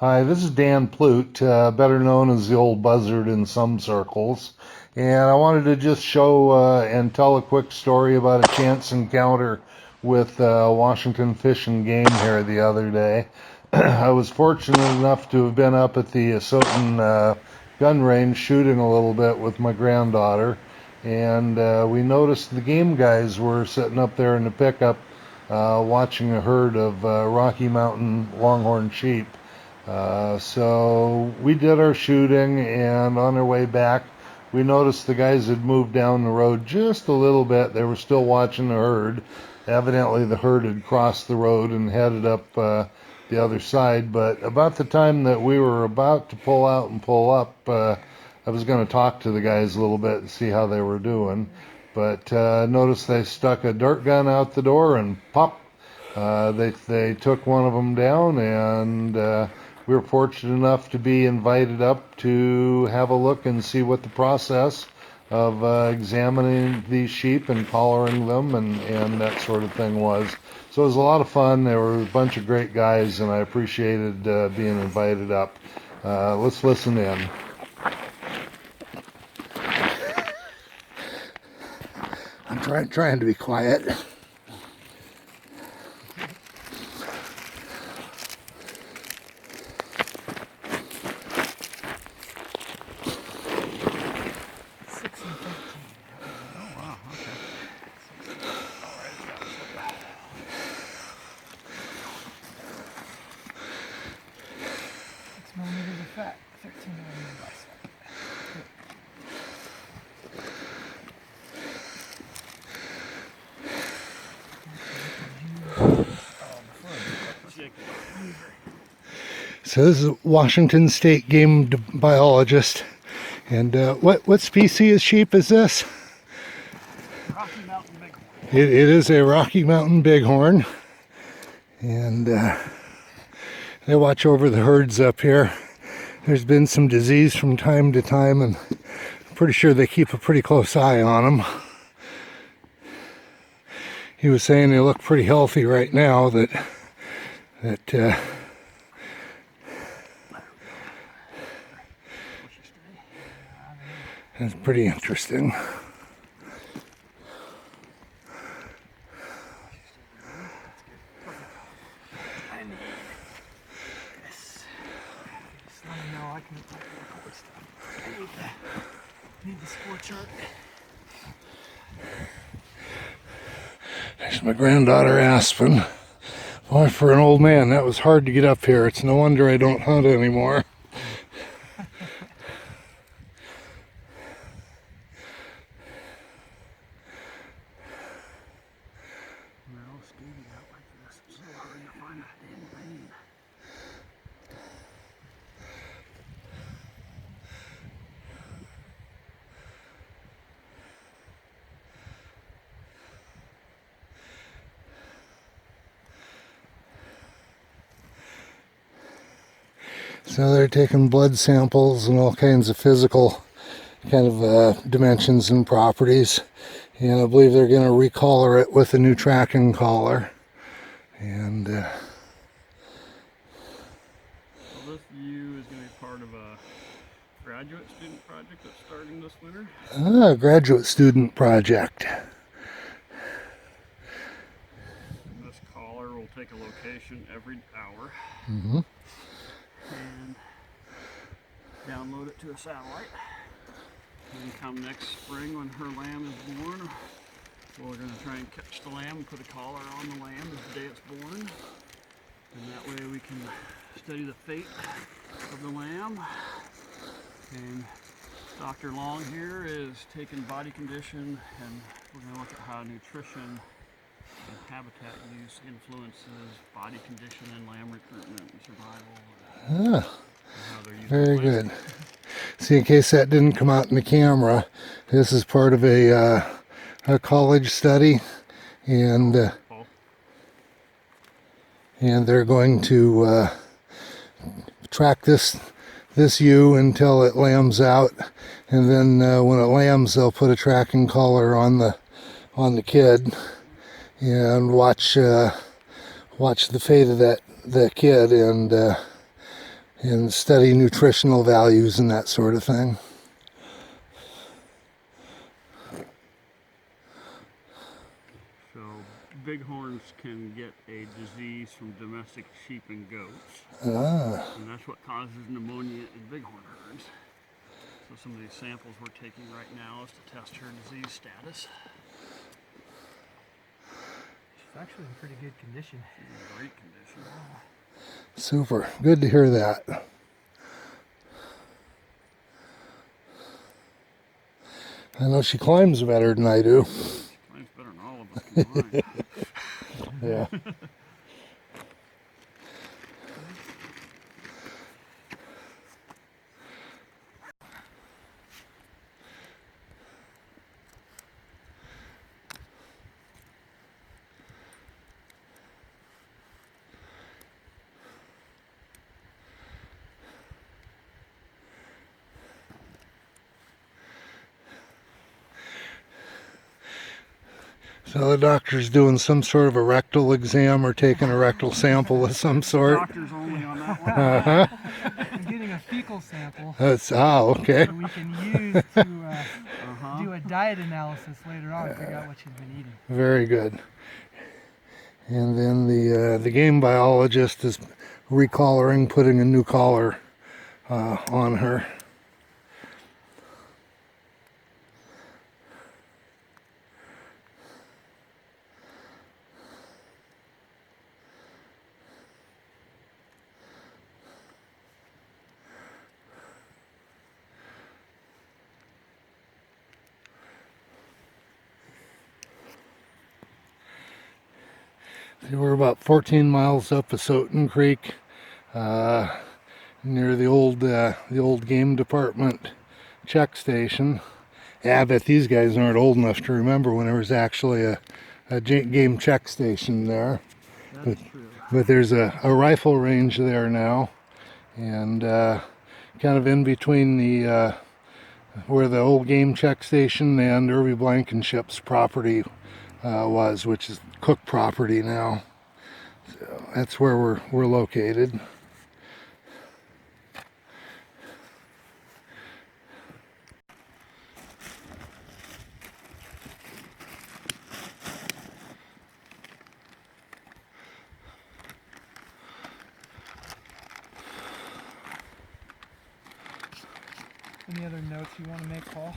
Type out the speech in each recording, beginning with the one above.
Hi, this is Dan Plute, better known as the old Buzzard in some circles. And I wanted to just show and tell a quick story about a chance encounter with Washington Fish and Game here the other day. I was fortunate enough to have been up at the Asotin gun range shooting a little bit with my granddaughter. And we noticed the game guys were sitting up there in the pickup watching a herd of Rocky Mountain Longhorn sheep. So we did our shooting, and on our way back, we noticed the guys had moved down the road just a little bit. They were still watching the herd. Evidently, the herd had crossed the road and headed up the other side. But about the time that we were about to pull out and pull up, I was going to talk to the guys a little bit and see how they were doing. But noticed they stuck a dart gun out the door and pop. They took one of them down, and we were fortunate enough to be invited up to have a look and see what the process of examining these sheep and collaring them and that sort of thing was. So it was a lot of fun. There were a bunch of great guys, and I appreciated being invited up. Let's listen in. I'm trying to be quiet. Fat, 13 millimeter bicep. So this is a Washington State game biologist, and what species of sheep is this? Rocky Mountain Bighorn. It is a Rocky Mountain Bighorn, and they watch over the herds up here. There's been some disease from time to time, and I'm pretty sure they keep a pretty close eye on them. He was saying they look pretty healthy right now. That's pretty interesting. Need the score chart. There's my granddaughter Aspen. Boy, for an old man, that was hard to get up here. It's no wonder I don't hunt anymore. So they're taking blood samples and all kinds of physical kind of dimensions and properties. And I believe they're going to recollar it with a new tracking collar. And so this view is going to be part of a graduate student project that's starting this winter. Graduate student project. And this collar will take a location every hour. Mm-hmm. And download it to a satellite. And come next spring when her lamb is born, we're going to try and catch the lamb and put a collar on the lamb the day it's born. And that way we can study the fate of the lamb. And Dr. Long here is taking body condition, and we're going to look at how nutrition and habitat use influences body condition and lamb recruitment and survival. Very good. See, in case that didn't come out in the camera, this is part of a college study, and they're going to track this ewe until it lambs out, and then when it lambs, they'll put a tracking collar on the kid and watch the fate of the kid, and and study nutritional values and that sort of thing. So bighorns can get a disease from domestic sheep and goats, and that's what causes pneumonia in bighorn herds. So some of these samples we're taking right now is to test her disease status. She's actually in pretty good condition. She's in great condition. Super. Good to hear that. I know she climbs better than I do. She climbs better than all of us combined. Yeah. So the doctor's doing some sort of a rectal exam or taking a rectal sample of some sort. Doctors only on that one. I'm getting a fecal sample That's, okay. that we can use to do a diet analysis later on, figure out what she's been eating. Very good. And then the game biologist is recollaring, putting a new collar on her. We're about 14 miles up Asotin Creek, near the old game department check station. Yeah, I bet these guys aren't old enough to remember when there was actually a game check station there. That's true. But there's a rifle range there now, and kind of in between the where the old game check station and Irby Blankenship's property was, which is Cook property now. So that's where we're located. Any other notes you want to make, Paul?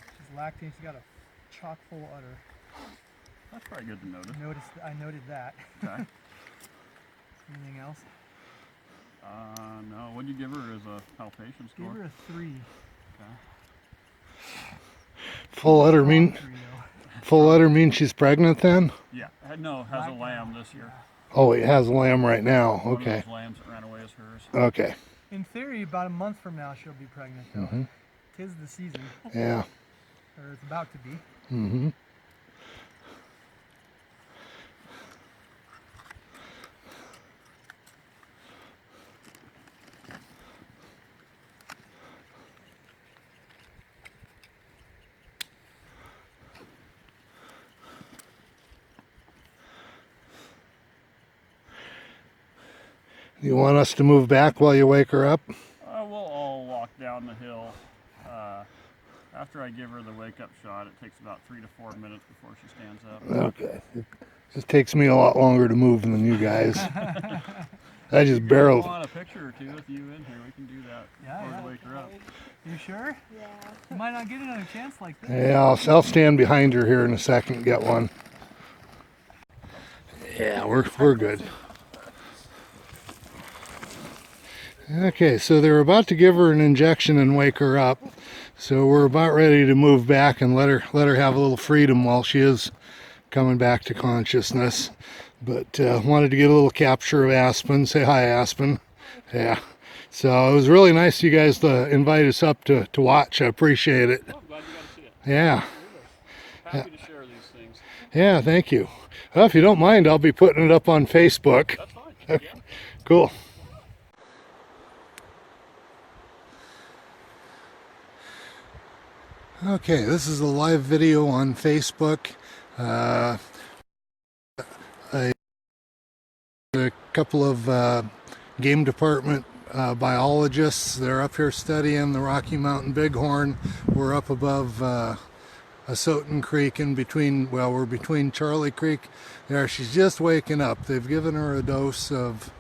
She's lactating. She's got a chock full udder. That's probably good to notice. I noted that. Okay. Anything else? No. What'd you give her as a palpation score? Give her a 3. Okay. Full udder mean 3, though. full udder means she's pregnant then? Yeah. No, has a lamb this year. Oh, it has a lamb right now. One of Okay. those lambs that ran away is hers. Okay. In theory, about a month from now, she'll be pregnant, though. Tis the season, Yeah. or it's about to be. Mm-hmm. You want us to move back while you wake her up? We'll all walk down the hill. After I give her the wake-up shot, it takes about 3 to 4 minutes before she stands up. Okay. It just takes me a lot longer to move than you guys. I just barreled. If you want a picture or two with you in here, we can do that before we wake her up. You sure? Yeah. You might not get another chance like this. Yeah, I'll stand behind her here in a second and get one. Yeah, we're good. Okay, so they're about to give her an injection and wake her up. So we're about ready to move back and let her have a little freedom while she is coming back to consciousness. But wanted to get a little capture of Aspen. Say hi, Aspen. Yeah. So it was really nice of you guys to invite us up to watch. I appreciate it. Oh, I'm glad you got to see it. Yeah. Happy to share these things. Yeah, thank you. Well, if you don't mind, I'll be putting it up on Facebook. That's fine. Okay. Yeah. Cool. Okay, this is a live video on Facebook. A couple of game department biologists. They're up here studying the Rocky Mountain Bighorn. We're up above Asotin Creek in between, well, we're between Charlie Creek there. She's just waking up. They've given her a dose of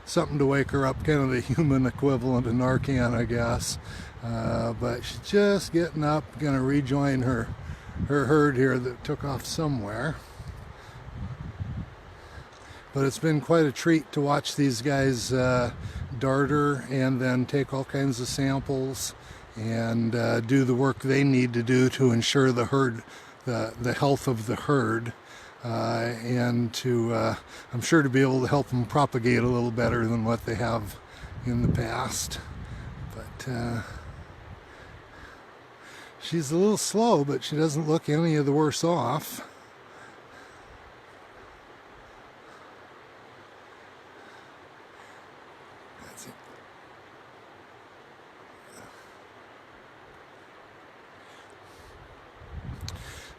something to wake her up, kind of the human equivalent of Narcan, I guess. But she's just getting up, gonna rejoin her herd here that took off somewhere. But it's been quite a treat to watch these guys darter and then take all kinds of samples and do the work they need to do to ensure the herd, the health of the herd, and to, I'm sure, to be able to help them propagate a little better than what they have in the past. But she's a little slow, but she doesn't look any of the worse off.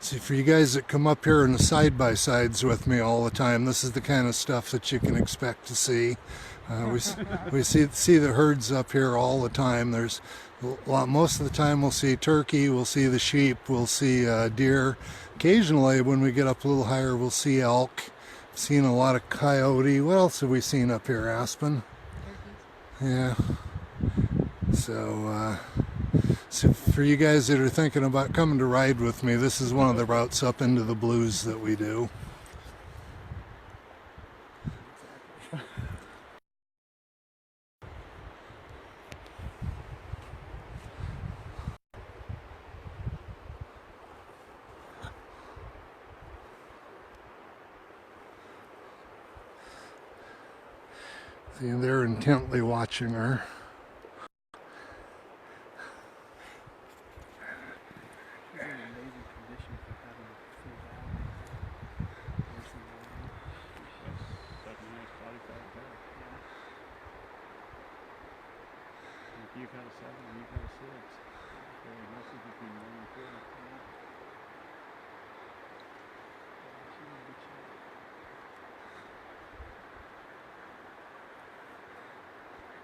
See, for you guys that come up here in the side-by-sides with me all the time, this is the kind of stuff that you can expect to see. We see the herds up here all the time. There's a lot, most of the time we'll see turkey, we'll see the sheep, we'll see deer. Occasionally, when we get up a little higher, we'll see elk. Seen a lot of coyote. What else have we seen up here, Aspen? Yeah. So for you guys that are thinking about coming to ride with me, this is one of the routes up into the blues that we do. See, they're intently watching her. You've had a 7 and you've had a 6. Very mostly between 1 and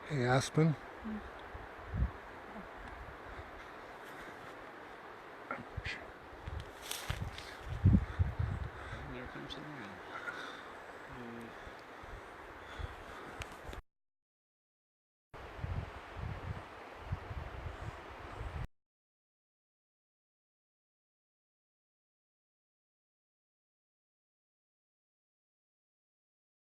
4. Hey, Aspen,